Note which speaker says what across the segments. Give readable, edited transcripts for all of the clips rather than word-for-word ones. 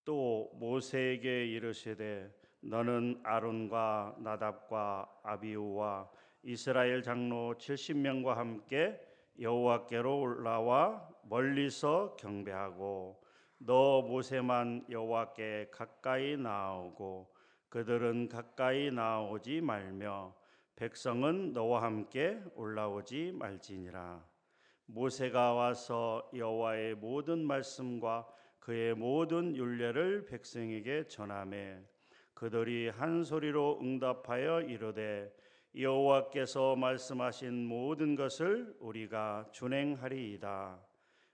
Speaker 1: 또 모세에게 이르시되 너는 아론과 나답과 아비후와 이스라엘 장로 70명과 함께 여호와께로 올라와 멀리서 경배하고 너 모세만 여호와께 가까이 나아오고 그들은 가까이 나아오지 말며 백성은 너와 함께 올라오지 말지니라. 모세가 와서 여호와의 모든 말씀과 그의 모든 율례를 백성에게 전하매 그들이 한 소리로 응답하여 이르되 여호와께서 말씀하신 모든 것을 우리가 준행하리이다.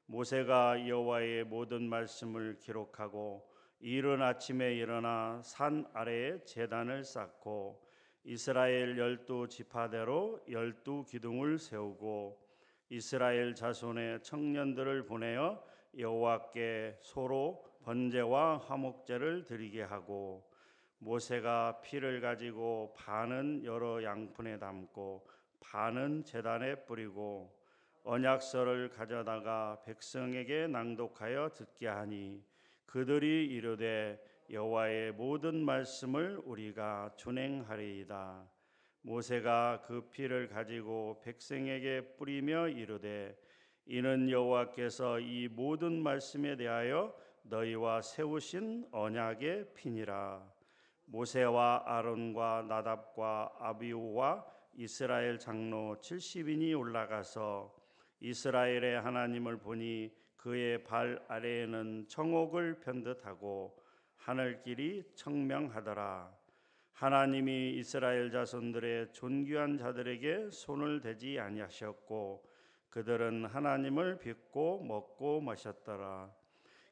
Speaker 1: 모세가 여호와의 모든 말씀을 기록하고 이른 아침에 일어나 산 아래에 제단을 쌓고 이스라엘 12지파대로 12기둥을 세우고 이스라엘 자손의 청년들을 보내어 여호와께 소로 번제와 화목제를 드리게 하고 모세가 피를 가지고 반은 여러 양푼에 담고 반은 제단에 뿌리고 언약서를 가져다가 백성에게 낭독하여 듣게 하니 그들이 이르되 여호와의 모든 말씀을 우리가 준행하리이다. 모세가 그 피를 가지고 백성에게 뿌리며 이르되 이는 여호와께서 이 모든 말씀에 대하여 너희와 세우신 언약의 피니라. 모세와 아론과 나답과 아비후와 이스라엘 장로 70인이 올라가서 이스라엘의 하나님을 보니 그의 발 아래에는 청옥을 편듯하고 하늘길이 청명하더라. 하나님이 이스라엘 자손들의 존귀한 자들에게 손을 대지 아니하셨고 그들은 하나님을 뵙고 먹고 마셨더라.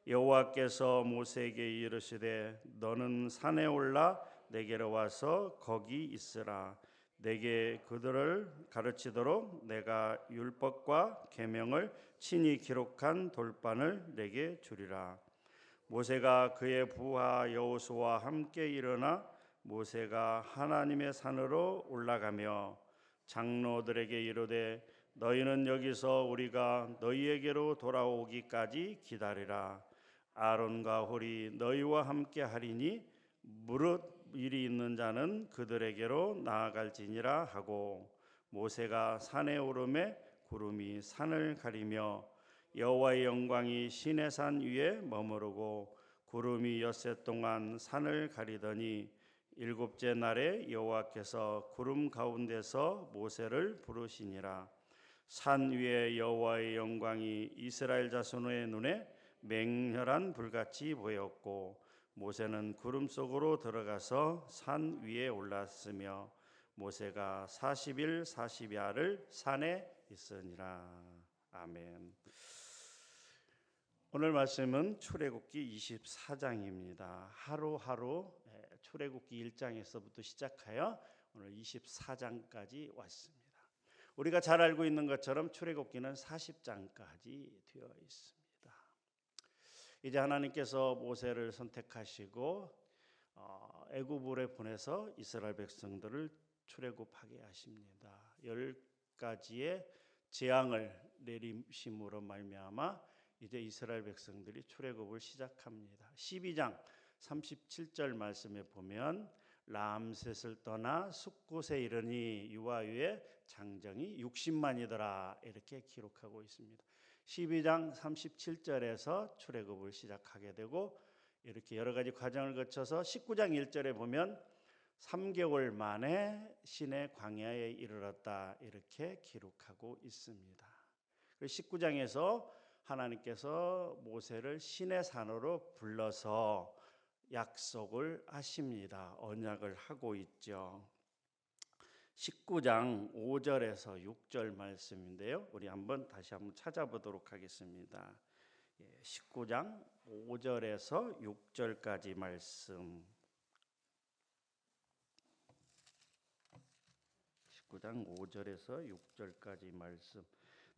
Speaker 1: 여호와께서 모세에게 이르시되 너는 산에 올라 내게로 와서 거기 있으라. 내게 그들을 가르치도록 내가 율법과 계명을 친히 기록한 돌판을 내게 주리라. 모세가 그의 부하 여호수아와 함께 일어나 모세가 하나님의 산으로 올라가며 장로들에게 이르되 너희는 여기서 우리가 너희에게로 돌아오기까지 기다리라. 아론과 홀이 너희와 함께 하리니 무릇 일이 있는 자는 그들에게로 나아갈지니라 하고 모세가 산에 오르매 구름이 산을 가리며 여호와의 영광이 시내산 위에 머무르고 구름이 엿새 동안 산을 가리더니 일곱째 날에 여호와께서 구름 가운데서 모세를 부르시니라. 산 위에 여호와의 영광이 이스라엘 자손의 눈에 맹렬한 불같이 보였고 모세는 구름 속으로 들어가서 산 위에 올랐으며 모세가 40일 40야를 산에 있으니라. 아멘. 오늘 말씀은 출애굽기 24장입니다. 하루하루 출애굽기 1장에서부터 시작하여 오늘 24장까지 왔습니다. 우리가 잘 알고 있는 것처럼 출애굽기는 40장까지 되어 있습니다. 이제 하나님께서 모세를 선택하시고 애굽으로 보내서 이스라엘 백성들을 출애굽하게 하십니다. 10가지의 재앙을 내리심으로 말미암아 이제 이스라엘 백성들이 출애굽을 시작합니다. 12장 37절 말씀에 보면 람셋을 떠나 숫곳에 이르니 유아유의 장정이 60만이더라 이렇게 기록하고 있습니다. 12장 37절에서 출애굽을 시작하게 되고 이렇게 여러 가지 과정을 거쳐서 19장 1절에 보면 3개월 만에 신의 광야에 이르렀다 이렇게 기록하고 있습니다. 19장에서 하나님께서 모세를 신의 산으로 불러서 약속을 하십니다. 언약을 하고 있죠. 19장 5절에서 6절 말씀인데요. 우리 다시 한번 찾아보도록 하겠습니다. 19장 5절에서 6절까지 말씀. 19장 5절에서 6절까지 말씀.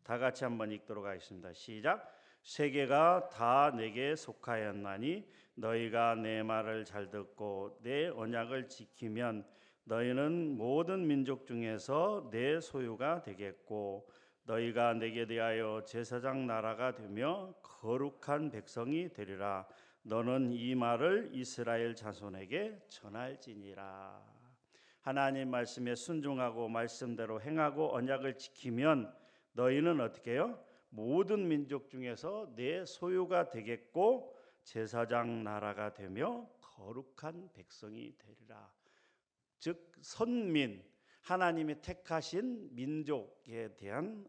Speaker 1: 다 같이 한번 읽도록 하겠습니다. 시작. 세계가 다 내게 속하였나니 너희가 내 말을 잘 듣고 내 언약을 지키면 너희는 모든 민족 중에서 내 소유가 되겠고 너희가 내게 대하여 제사장 나라가 되며 거룩한 백성이 되리라. 너는 이 말을 이스라엘 자손에게 전할지니라. 하나님 말씀에 순종하고 말씀대로 행하고 언약을 지키면 너희는 어떻게 해요? 모든 민족 중에서 내 소유가 되겠고 제사장 나라가 되며 거룩한 백성이 되리라. 즉 선민, 하나님이 택하신 민족에 대한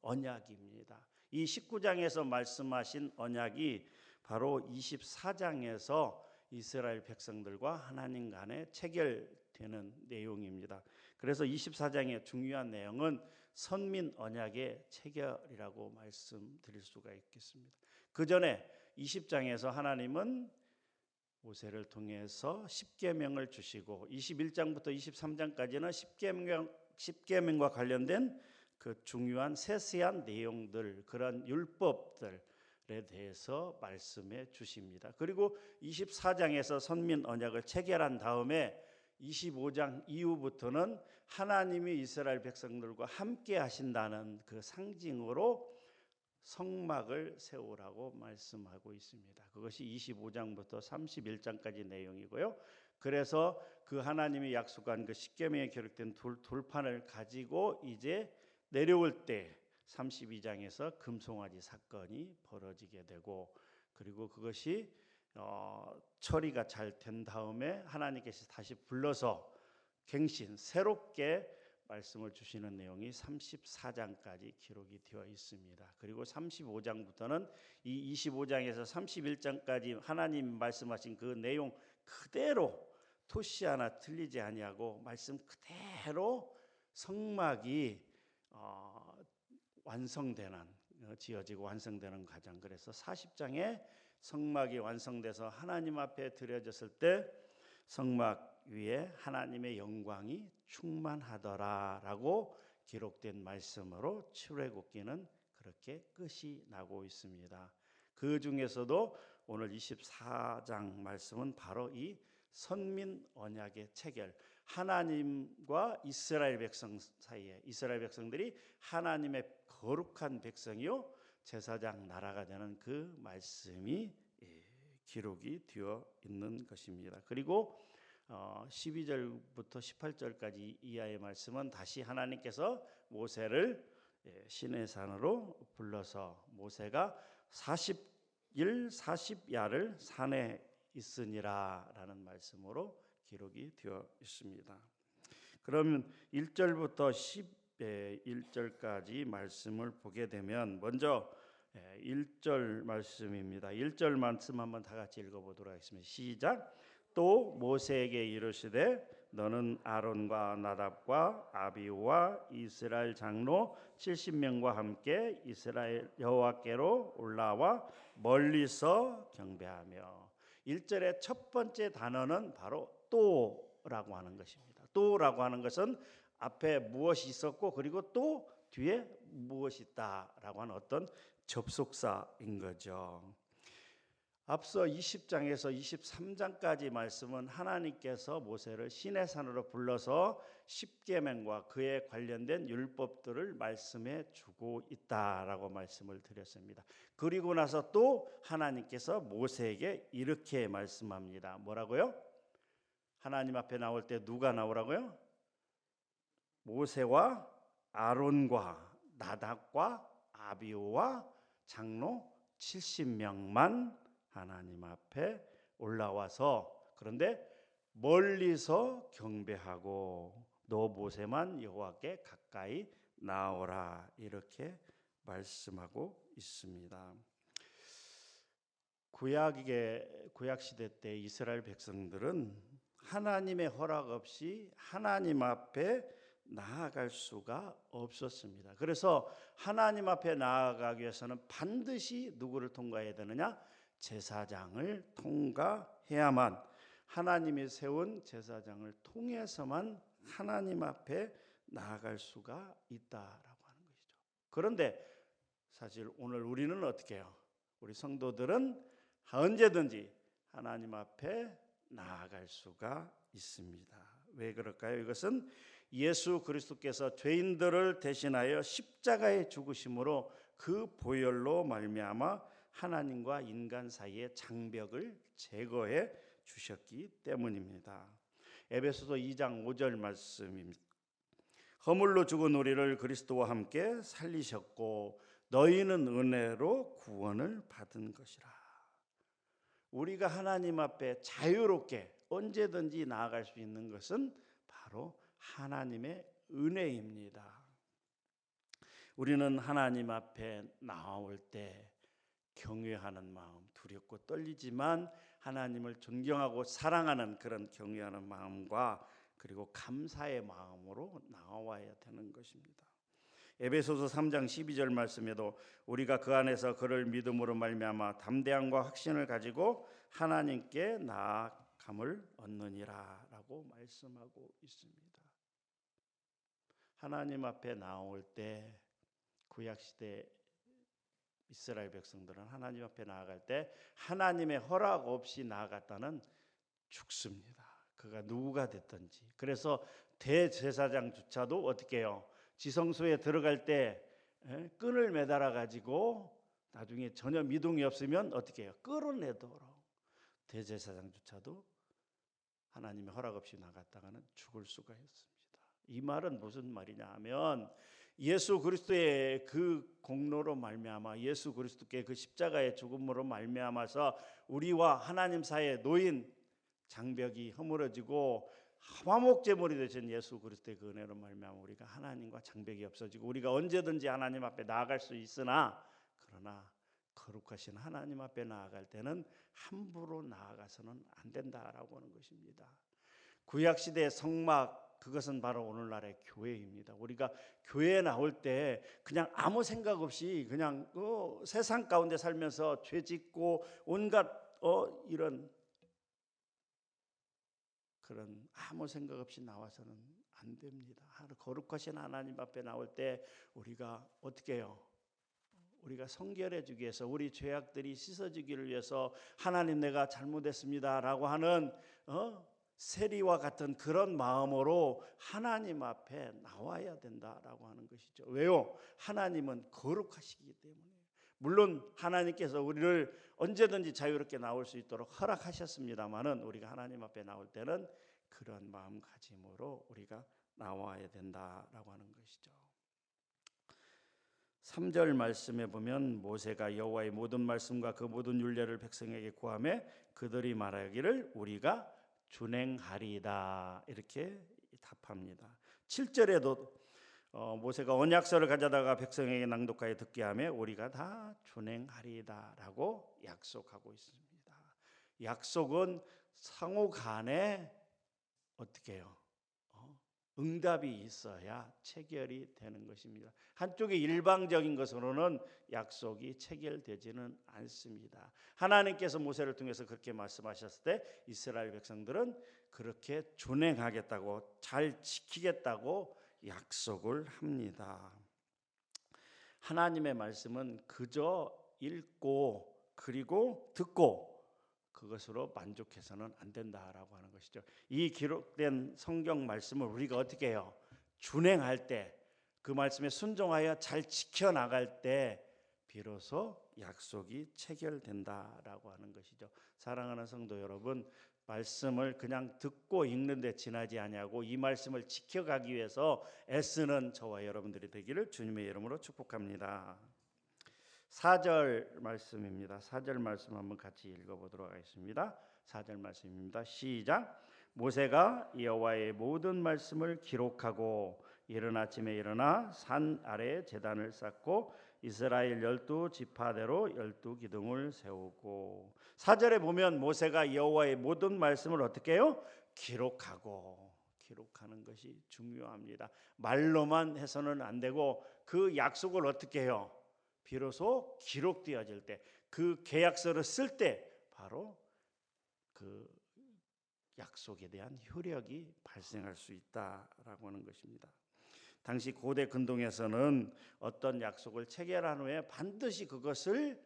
Speaker 1: 언약입니다. 이 19장에서 말씀하신 언약이 바로 24장에서 이스라엘 백성들과 하나님 간에 체결되는 내용입니다. 그래서 24장의 중요한 내용은 선민 언약의 체결이라고 말씀드릴 수가 있겠습니다. 그 전에 20장에서 하나님은 모세를 통해서 십계명을 주시고 21장부터 23장까지는 십계명과 관련된 그 중요한 세세한 내용들, 그런 율법들에 대해서 말씀해 주십니다. 그리고 24장에서 선민 언약을 체결한 다음에 25장 이후부터는 하나님이 이스라엘 백성들과 함께 하신다는 그 상징으로 성막을 세우라고 말씀하고 있습니다. 그것이 25장부터 31장까지 내용이고요. 그래서 그 하나님이 약속한 그 십계명에 기록된 돌판을 가지고 이제 내려올 때 32장에서 금송아지 사건이 벌어지게 되고, 그리고 그것이 처리가 잘 된 다음에 하나님께서 다시 불러서 갱신 새롭게 말씀을 주시는 내용이 34장까지 기록이 되어 있습니다. 그리고 35장부터는 이 25장에서 31장까지 하나님 말씀하신 그 내용 그대로 토시 하나 틀리지 아니하고 말씀 그대로 성막이 완성되는, 지어지고 완성되는 과정. 그래서 40장에 성막이 완성돼서 하나님 앞에 드려졌을 때 성막 위에 하나님의 영광이 충만하더라라고 기록된 말씀으로 출애굽기는 그렇게 끝이 나고 있습니다. 그 중에서도 오늘 24장 말씀은 바로 이 선민 언약의 체결, 하나님과 이스라엘 백성 사이에 이스라엘 백성들이 하나님의 거룩한 백성이요 제사장 나라가 되는 그 말씀이 기록이 되어 있는 것입니다. 그리고 12절부터 18절까지 이하의 말씀은 다시 하나님께서 모세를 시내산으로 불러서 모세가 40일 40야를 산에 있으니라 라는 말씀으로 기록이 되어 있습니다. 그러면 1절부터 11절까지 말씀을 보게 되면 먼저 1절 말씀입니다. 1절 말씀 한번 다 같이 읽어보도록 하겠습니다. 시작. 또 모세에게 이르시되 너는 아론과 나답과 아비후와 이스라엘 장로 70명과 함께 이스라엘 여호와께로 올라와 멀리서 경배하며. 1절의 첫 번째 단어는 바로 또라고 하는 것입니다. 또라고 하는 것은 앞에 무엇이 있었고 그리고 또 뒤에 무엇이 있다라고 하는 어떤 접속사인 거죠. 앞서 20장에서 23장까지 말씀은 하나님께서 모세를 시내산으로 불러서 십계명과 그에 관련된 율법들을 말씀해 주고 있다라고 말씀을 드렸습니다. 그리고 나서 또 하나님께서 모세에게 이렇게 말씀합니다. 뭐라고요? 하나님 앞에 나올 때 누가 나오라고요? 모세와 아론과 나답과 아비후와 장로 70명만 하나님 앞에 올라와서, 그런데 멀리서 경배하고 너 모세만 여호와께 가까이 나오라 이렇게 말씀하고 있습니다. 구약 시대 때 이스라엘 백성들은 하나님의 허락 없이 하나님 앞에 나아갈 수가 없었습니다. 그래서 하나님 앞에 나아가기 위해서는 반드시 누구를 통과해야 되느냐? 제사장을 통과해야만, 하나님이 세운 제사장을 통해서만 하나님 앞에 나아갈 수가 있다라고 하는 것이죠. 그런데 사실 오늘 우리는 어떻게 해요? 우리 성도들은 언제든지 하나님 앞에 나아갈 수가 있습니다. 왜 그럴까요? 이것은 예수 그리스도께서 죄인들을 대신하여 십자가에 죽으심으로 그 보혈로 말미암아 하나님과 인간 사이의 장벽을 제거해 주셨기 때문입니다. 에베소서 2장 5절 말씀입니다. 허물로 죽은 우리를 그리스도와 함께 살리셨고 너희는 은혜로 구원을 받은 것이라. 우리가 하나님 앞에 자유롭게 언제든지 나아갈 수 있는 것은 바로 하나님의 은혜입니다. 우리는 하나님 앞에 나올 때 경외하는 마음, 두렵고 떨리지만 하나님을 존경하고 사랑하는 그런 경외하는 마음과 그리고 감사의 마음으로 나와야 되는 것입니다. 에베소서 3장 12절 말씀에도 우리가 그 안에서 그를 믿음으로 말미암아 담대함과 확신을 가지고 하나님께 나아감을 얻느니라라고 말씀하고 있습니다. 하나님 앞에 나올 때 구약시대 이스라엘 백성들은 하나님 앞에 나아갈 때 하나님의 허락 없이 나아갔다는 죽습니다. 그가 누구가 됐든지. 그래서 대제사장조차도 어떻게 해요? 지성소에 들어갈 때 끈을 매달아 가지고 나중에 전혀 미동이 없으면 어떻게 해요? 끌어내도록. 대제사장조차도 하나님의 허락 없이 나갔다가는 죽을 수가 있습니다. 이 말은 무슨 말이냐 하면 예수 그리스도의 그 공로로 말미암아 예수 그리스도께 그 십자가의 죽음으로 말미암아서 우리와 하나님 사이에 놓인 장벽이 허물어지고 화목 제물이 되신 예수 그리스도의 그 은혜로 말미암아 우리가 하나님과 장벽이 없어지고 우리가 언제든지 하나님 앞에 나아갈 수 있으나 그러나 거룩하신 하나님 앞에 나아갈 때는 함부로 나아가서는 안 된다라고 하는 것입니다. 구약시대의 성막 그것은 바로 오늘날의 교회입니다. 우리가 교회에 나올 때 그냥 아무 생각 없이 그냥 세상 가운데 살면서 죄 짓고 온갖 이런 그런 아무 생각 없이 나와서는 안 됩니다. 거룩하신 하나님 앞에 나올 때 우리가 어떻게 해요? 우리가 성결해지기 위해서 우리 죄악들이 씻어지기를 위해서 하나님 내가 잘못했습니다라고 하는 세리와 같은 그런 마음으로 하나님 앞에 나와야 된다라고 하는 것이죠. 왜요? 하나님은 거룩하시기 때문에. 물론 하나님께서 우리를 언제든지 자유롭게 나올 수 있도록 허락하셨습니다마는 우리가 하나님 앞에 나올 때는 그런 마음가짐으로 우리가 나와야 된다라고 하는 것이죠. 3절 말씀에 보면 모세가 여호와의 모든 말씀과 그 모든 율례를 백성에게 구하며 그들이 말하기를 우리가 준행하리이다 이렇게 답합니다. 7절에도 모세가 언약서를 가져다가 백성에게 낭독하여 듣게 하며 우리가 다 준행하리이다라고 약속하고 있습니다. 약속은 상호 간에 어떻게 해요? 응답이 있어야 체결이 되는 것입니다. 한쪽의 일방적인 것으로는 약속이 체결되지는 않습니다. 하나님께서 모세를 통해서 그렇게 말씀하셨을 때 이스라엘 백성들은 그렇게 준행하겠다고 잘 지키겠다고 약속을 합니다. 하나님의 말씀은 그저 읽고 그리고 듣고 그것으로 만족해서는 안 된다라고 하는 것이죠. 이 기록된 성경 말씀을 우리가 어떻게 해요? 준행할 때, 그 말씀에 순종하여 잘 지켜나갈 때 비로소 약속이 체결된다라고 하는 것이죠. 사랑하는 성도 여러분, 말씀을 그냥 듣고 읽는 데 지나지 아니하고 이 말씀을 지켜가기 위해서 애쓰는 저와 여러분들이 되기를 주님의 이름으로 축복합니다. 4절 말씀입니다. 4절 말씀 한번 같이 읽어보도록 하겠습니다. 4절 말씀입니다. 시작. 모세가 여호와의 모든 말씀을 기록하고 이른 아침에 일어나 산 아래에 제단을 쌓고 이스라엘 12지파대로 12기둥을 세우고 4절에 보면 모세가 여호와의 모든 말씀을 어떻게 해요? 기록하는 것이 중요합니다. 말로만 해서는 안 되고 그 약속을 어떻게 해요? 비로소 기록되어질 때 그 계약서를 쓸 때 바로 그 약속에 대한 효력이 발생할 수 있다라고 하는 것입니다. 당시 고대 근동에서는 어떤 약속을 체결한 후에 반드시 그것을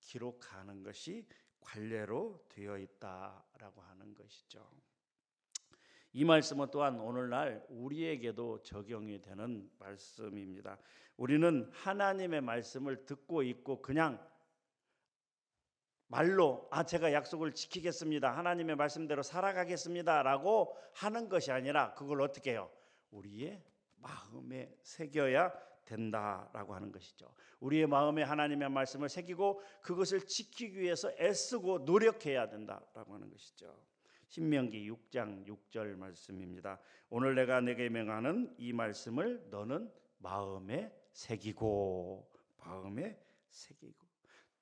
Speaker 1: 기록하는 것이 관례로 되어 있다라고 하는 것이죠. 이 말씀은 또한 오늘날 우리에게도 적용이 되는 말씀입니다. 우리는 하나님의 말씀을 듣고 있고 그냥 말로 제가 약속을 지키겠습니다, 하나님의 말씀대로 살아가겠습니다라고 하는 것이 아니라 그걸 어떻게 해요? 우리의 마음에 새겨야 된다라고 하는 것이죠. 우리의 마음에 하나님의 말씀을 새기고 그것을 지키기 위해서 애쓰고 노력해야 된다라고 하는 것이죠. 신명기 6장 6절 말씀입니다. 오늘 내가 내게 명하는 이 말씀을 너는 마음에 새기고, 마음에 새기고.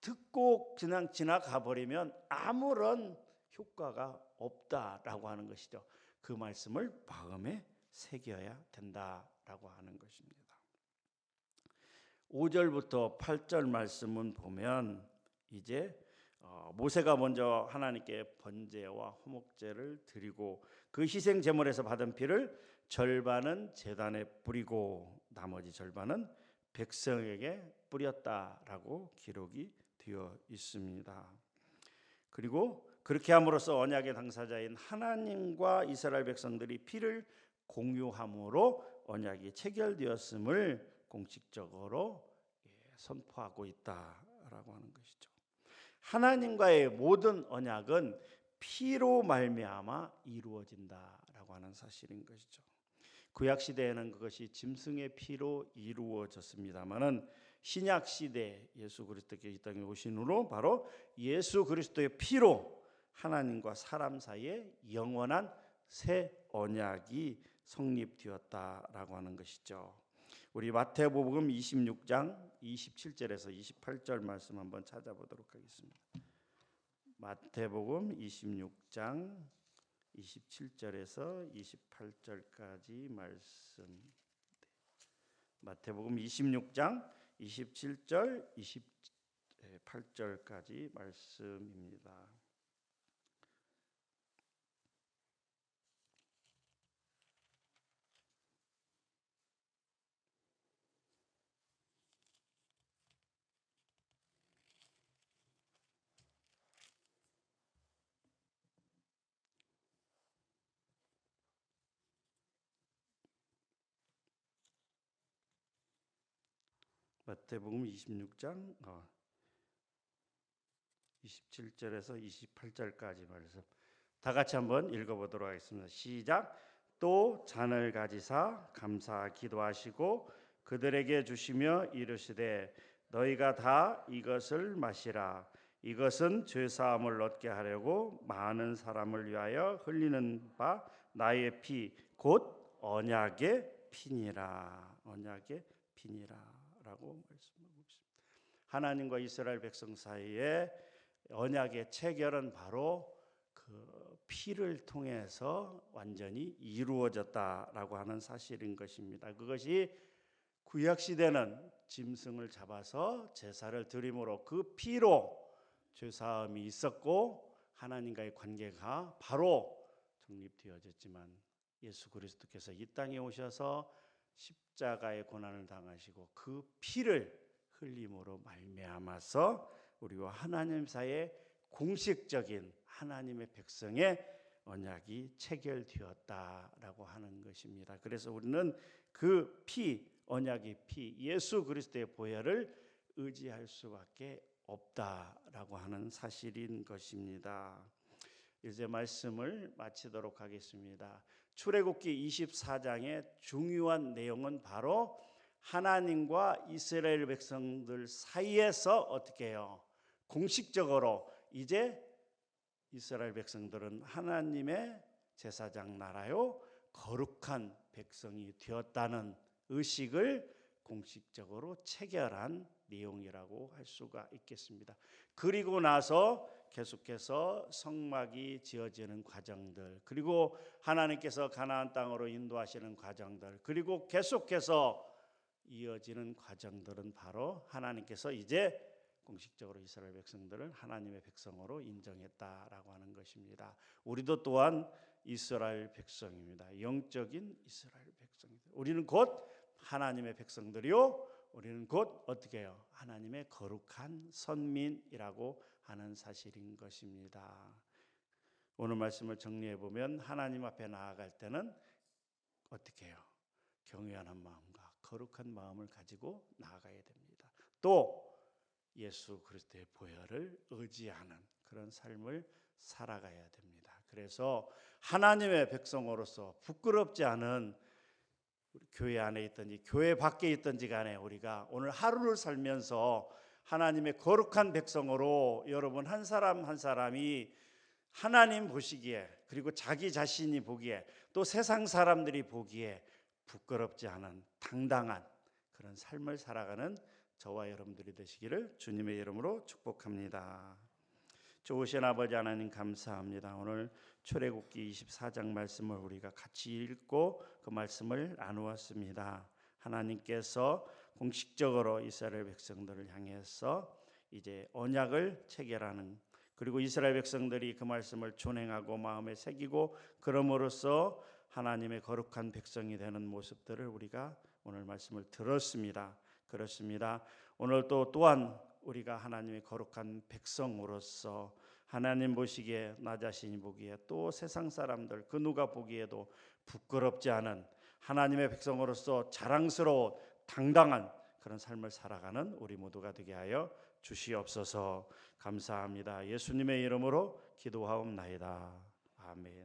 Speaker 1: 듣고 그냥 지나가 버리면 아무런 효과가 없다라고 하는 것이죠. 그 말씀을 마음에 새겨야 된다라고 하는 것입니다. 5절부터 8절 말씀은 보면 이제 모세가 먼저 하나님께 번제와 화목제를 드리고 그 희생 제물에서 받은 피를 절반은 제단에 뿌리고 나머지 절반은 백성에게 뿌렸다라고 기록이 되어 있습니다. 그리고 그렇게 함으로써 언약의 당사자인 하나님과 이스라엘 백성들이 피를 공유함으로 언약이 체결되었음을 공식적으로 선포하고 있다라고 하는 것이죠. 하나님과의 모든 언약은 피로 말미암아 이루어진다라고 하는 사실인 것이죠. 구약 시대에는 그것이 짐승의 피로 이루어졌습니다만은 신약 시대 예수 그리스도께서 이 땅에 오신 후로 바로 예수 그리스도의 피로 하나님과 사람 사이에 영원한 새 언약이 성립되었다라고 하는 것이죠. 우리 마태복음 26장 27절에서 28절 말씀 한번 찾아보도록 하겠습니다. 마태복음 26장 27절에서 28절까지 말씀. 마태복음 26장 27절 28절까지 말씀입니다. 마태복음 26장 27절에서 28절까지 말씀 다 같이 한번 읽어보도록 하겠습니다. 시작. 또 잔을 가지사 감사 기도하시고 그들에게 주시며 이르시되 너희가 다 이것을 마시라. 이것은 죄사함을 얻게 하려고 많은 사람을 위하여 흘리는 바 나의 피 곧 언약의 피니라. 언약의 피니라 라고 말씀하고 있습니다. 하나님과 이스라엘 백성 사이에 언약의 체결은 바로 그 피를 통해서 완전히 이루어졌다라고 하는 사실인 것입니다. 그것이 구약 시대는 짐승을 잡아서 제사를 드림으로 그 피로 죄사함이 있었고 하나님과의 관계가 바로 정립되어졌지만 예수 그리스도께서 이 땅에 오셔서 십자가의 고난을 당하시고 그 피를 흘림으로 말미암아서 우리와 하나님 사이에 공식적인 하나님의 백성의 언약이 체결되었다라고 하는 것입니다. 그래서 우리는 그 피, 언약의 피, 예수 그리스도의 보혈을 의지할 수밖에 없다라고 하는 사실인 것입니다. 이제 말씀을 마치도록 하겠습니다. 출애굽기 24장의 중요한 내용은 바로 하나님과 이스라엘 백성들 사이에서 어떻게 해요? 공식적으로 이제 이스라엘 백성들은 하나님의 제사장 나라요 거룩한 백성이 되었다는 의식을 공식적으로 체결한 내용이라고 할 수가 있겠습니다. 그리고 나서 계속해서 성막이 지어지는 과정들, 그리고 하나님께서 가나안 땅으로 인도하시는 과정들, 그리고 계속해서 이어지는 과정들은 바로 하나님께서 이제 공식적으로 이스라엘 백성들을 하나님의 백성으로 인정했다라고 하는 것입니다. 우리도 또한 이스라엘 백성입니다. 영적인 이스라엘 백성입니다. 우리는 곧 하나님의 백성들이요, 우리는 곧 어떻게 해요? 하나님의 거룩한 선민이라고 하는 사실인 것입니다. 오늘 말씀을 정리해 보면 하나님 앞에 나아갈 때는 어떻게 해요? 경외하는 마음과 거룩한 마음을 가지고 나아가야 됩니다. 또 예수 그리스도의 보혈을 의지하는 그런 삶을 살아가야 됩니다. 그래서 하나님의 백성으로서 부끄럽지 않은 우리 교회 안에 있든지 교회 밖에 있든지 간에 우리가 오늘 하루를 살면서 하나님의 거룩한 백성으로 여러분 한 사람 한 사람이 하나님 보시기에 그리고 자기 자신이 보기에 또 세상 사람들이 보기에 부끄럽지 않은 당당한 그런 삶을 살아가는 저와 여러분들이 되시기를 주님의 이름으로 축복합니다. 좋으신 아버지 하나님 감사합니다. 오늘 출애굽기 24장 말씀을 우리가 같이 읽고 그 말씀을 나누었습니다. 하나님께서 공식적으로 이스라엘 백성들을 향해서 이제 언약을 체결하는 그리고 이스라엘 백성들이 그 말씀을 준행하고 마음에 새기고 그럼으로써 하나님의 거룩한 백성이 되는 모습들을 우리가 오늘 말씀을 들었습니다. 그렇습니다. 오늘 또한 우리가 하나님의 거룩한 백성으로서 하나님 보시기에 나 자신이 보기에 또 세상 사람들 그 누가 보기에도 부끄럽지 않은 하나님의 백성으로서 자랑스러운 당당한 그런 삶을 살아가는 우리 모두가 되게 하여 주시옵소서. 감사합니다. 예수님의 이름으로 기도하옵나이다. 아멘.